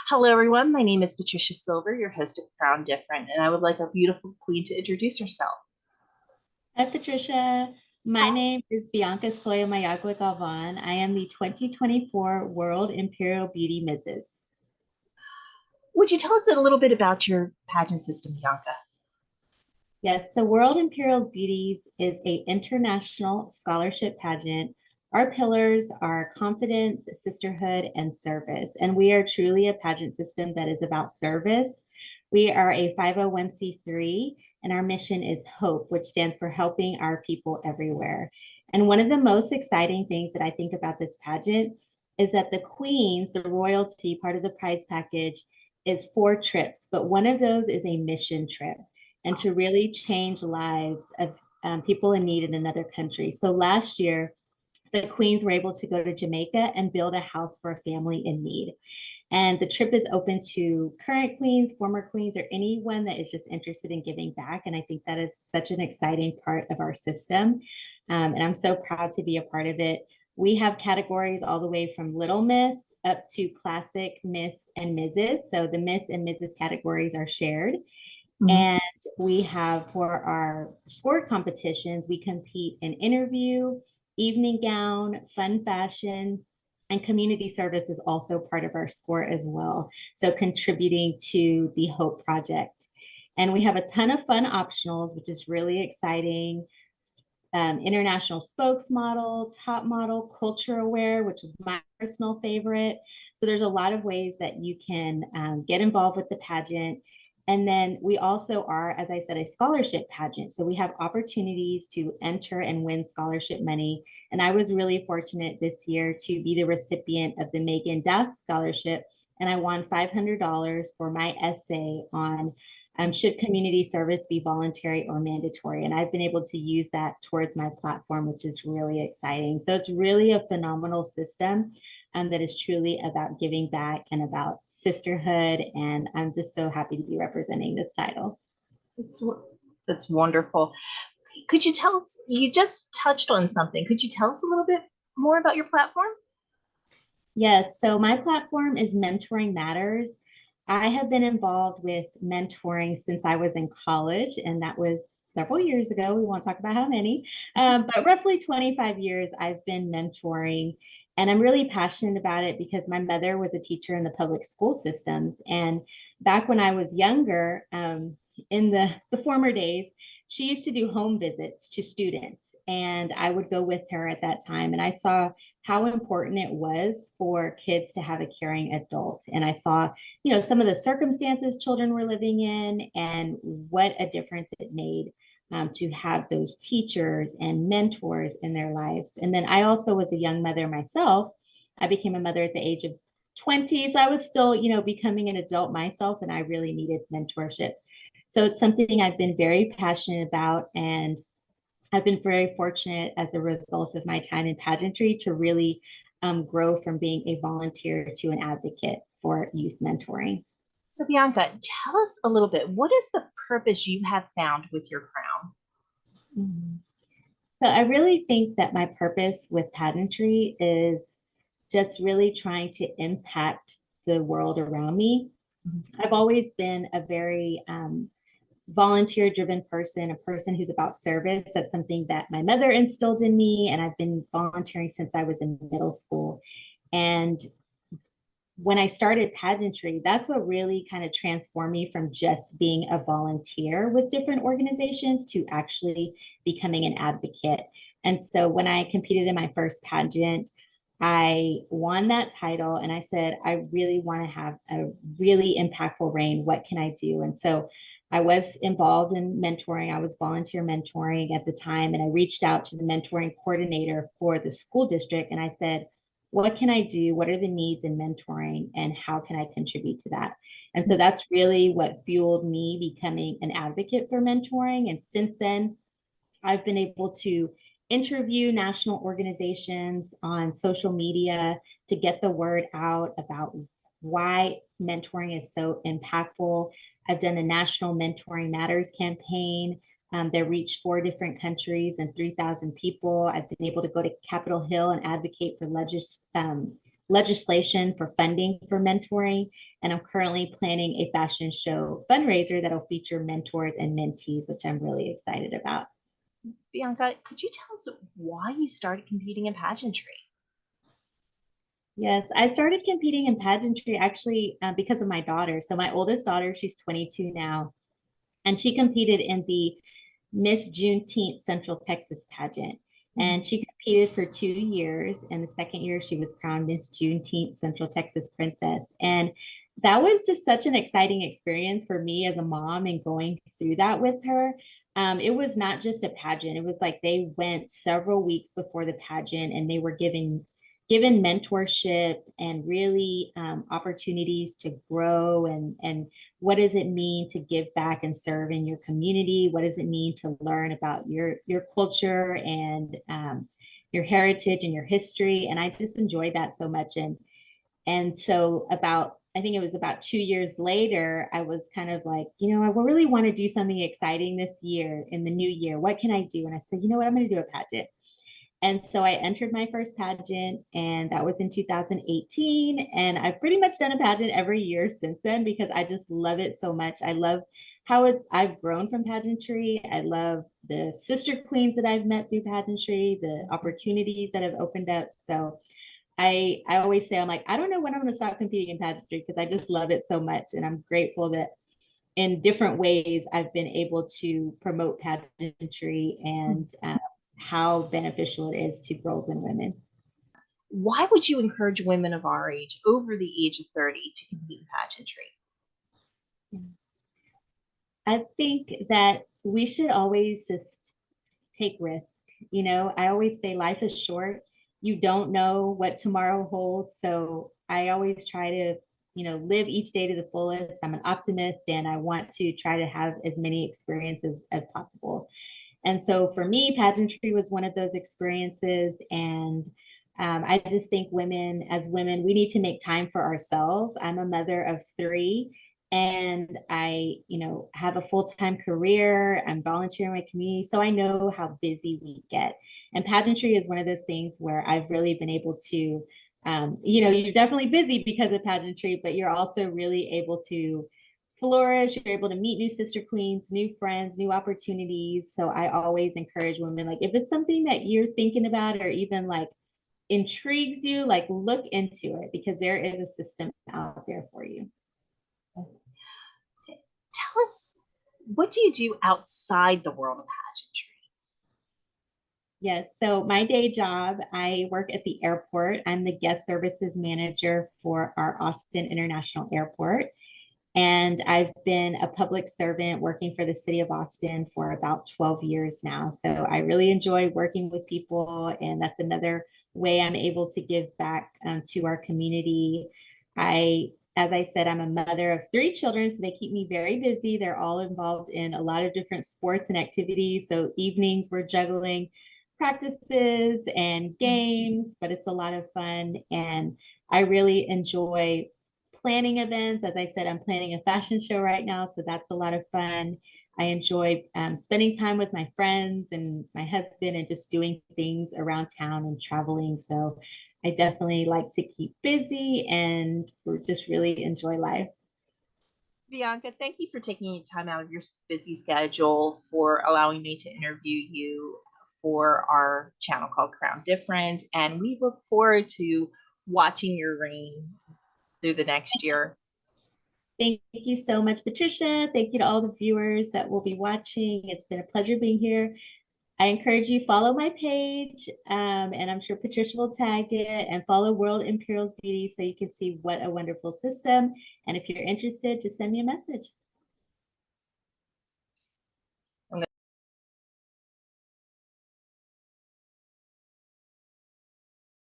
Hello, everyone. My name is Patricia Silver, your host of Crown Different, and I would like our beautiful queen to introduce herself. Hi, Patricia. My name is Bianca Xoyamayagua-Galvan. I am the 2024 World Imperial Beauty Mrs. Would you tell us a little bit about your pageant system, Bianca? Yes, so World Imperial's Beauties is a international scholarship pageant. Our pillars are confidence, sisterhood, and service. And we are truly a pageant system that is about service. We are a 501c3, and our mission is HOPE, which stands for helping our people everywhere. And one of the most exciting things that I think about this pageant is that the queens, the royalty, part of the prize package is 4 trips, but one of those is a mission trip and to really change lives of people in need in another country. So last year, the queens were able to go to Jamaica and build a house for a family in need. And the trip is open to current queens, former queens, or anyone that is just interested in giving back. And I think that is such an exciting part of our system. And I'm so proud to be a part of it. We have categories all the way from Little Miss up to Classic Miss and Mrs. So the Miss and Mrs. categories are shared. And we have for our sport competitions, we compete in interview, evening gown, fun fashion, and community service is also part of our sport as well. So contributing to the Hope Project. And we have a ton of fun optionals, which is really exciting. International spokesmodel, top model, culture aware, which is my personal favorite. So there's a lot of ways that you can get involved with the pageant. And then we also are, as I said, a scholarship pageant. So we have opportunities to enter and win scholarship money. And I was really fortunate this year to be the recipient of the Megan Das Scholarship. And I won $500 for my essay on should community service be voluntary or mandatory? And I've been able to use that towards my platform, which is really exciting. So it's really a phenomenal system that is truly about giving back and about sisterhood. And I'm just so happy to be representing this title. That's wonderful. Could you tell us, you just touched on something. Could you tell us a little bit more about your platform? Yes, so my platform is Mentoring Matters. I have been involved with mentoring since I was in college, and that was several years ago. We won't talk about how many, but roughly 25 years I've been mentoring. And I'm really passionate about it because my mother was a teacher in the public school systems. And back when I was younger, in the former days, she used to do home visits to students. And I would go with her at that time. And I saw how important it was for kids to have a caring adult. And I saw, some of the circumstances children were living in and what a difference it made to have those teachers and mentors in their life. And then I also was a young mother myself. I became a mother at the age of 20. So I was still, becoming an adult myself, and I really needed mentorship. So it's something I've been very passionate about, and I've been very fortunate as a result of my time in pageantry to really grow from being a volunteer to an advocate for youth mentoring. So, Bianca, tell us a little bit. What is the purpose you have found with your crown? So, I really think that my purpose with pageantry is just really trying to impact the world around me. I've always been a very volunteer driven person, a person who's about service. That's something that my mother instilled in me, and I've been volunteering since I was in middle school. And when I started pageantry, that's what really kind of transformed me from just being a volunteer with different organizations to actually becoming an advocate. And so when I competed in my first pageant, I won that title and I said, I really want to have a really impactful reign. What can I do? And so I was involved in mentoring. I was volunteer mentoring at the time. And I reached out to the mentoring coordinator for the school district. And I said, what can I do? What are the needs in mentoring? And how can I contribute to that? And so that's really what fueled me becoming an advocate for mentoring. And since then, I've been able to interview national organizations on social media to get the word out about why mentoring is so impactful. I've done a National Mentoring Matters campaign They reach 4 different countries and 3,000 people. I've been able to go to Capitol Hill and advocate for legislation for funding for mentoring. And I'm currently planning a fashion show fundraiser that'll feature mentors and mentees, which I'm really excited about. Bianca, could you tell us why you started competing in pageantry? Yes, I started competing in pageantry actually because of my daughter. So my oldest daughter, she's 22 now, and she competed in the Miss Juneteenth Central Texas pageant. And she competed for 2 years. And the second year, she was crowned Miss Juneteenth Central Texas Princess. And that was just such an exciting experience for me as a mom and going through that with her. It was not just a pageant. It was like they went several weeks before the pageant and they were given mentorship and really opportunities to grow and what does it mean to give back and serve in your community? What does it mean to learn about your culture and your heritage and your history? And I just enjoyed that so much. And so I think it was about 2 years later, I was kind of like, I really want to do something exciting this year in the new year. What can I do? And I said, you know what, I'm going to do a pageant. And so I entered my first pageant, and that was in 2018. And I've pretty much done a pageant every year since then because I just love it so much. I love how I've grown from pageantry. I love the sister queens that I've met through pageantry, the opportunities that have opened up. So I always say, I'm like, I don't know when I'm going to stop competing in pageantry because I just love it so much. And I'm grateful that in different ways I've been able to promote pageantry and how beneficial it is to girls and women. Why would you encourage women of our age over the age of 30 to compete in pageantry? I think that we should always just take risks. I always say life is short. You don't know what tomorrow holds. So I always try to, live each day to the fullest. I'm an optimist and I want to try to have as many experiences as possible. And so for me, pageantry was one of those experiences. And I just think as women, we need to make time for ourselves. I'm a mother of 3 and I, have a full-time career. I'm volunteering in my community. So I know how busy we get. And pageantry is one of those things where I've really been able to, you're definitely busy because of pageantry, but you're also really able to flourish. You're able to meet new sister queens, new friends, new opportunities. So I always encourage women, like if it's something that you're thinking about or even like intrigues you, like look into it because there is a system out there for you. Tell us, what do you do outside the world of pageantry? Yes. So my day job, I work at the airport. I'm the guest services manager for our Austin International Airport. And I've been a public servant working for the city of Austin for about 12 years now. So I really enjoy working with people. And that's another way I'm able to give back to our community. As I said, I'm a mother of 3 children, so they keep me very busy. They're all involved in a lot of different sports and activities. So evenings we're juggling practices and games, but it's a lot of fun. And I really enjoy planning events. As I said, I'm planning a fashion show right now, so that's a lot of fun. I enjoy spending time with my friends and my husband and just doing things around town and traveling. So I definitely like to keep busy and just really enjoy life. Bianca, thank you for taking time out of your busy schedule for allowing me to interview you for our channel called Crown Different. And we look forward to watching your reign through the next year. Thank you so much, Patricia. Thank you to all the viewers that will be watching. It's been a pleasure being here. I encourage you follow my page, and I'm sure Patricia will tag it, and follow World Imperial Beauty so you can see what a wonderful system. And if you're interested, just send me a message.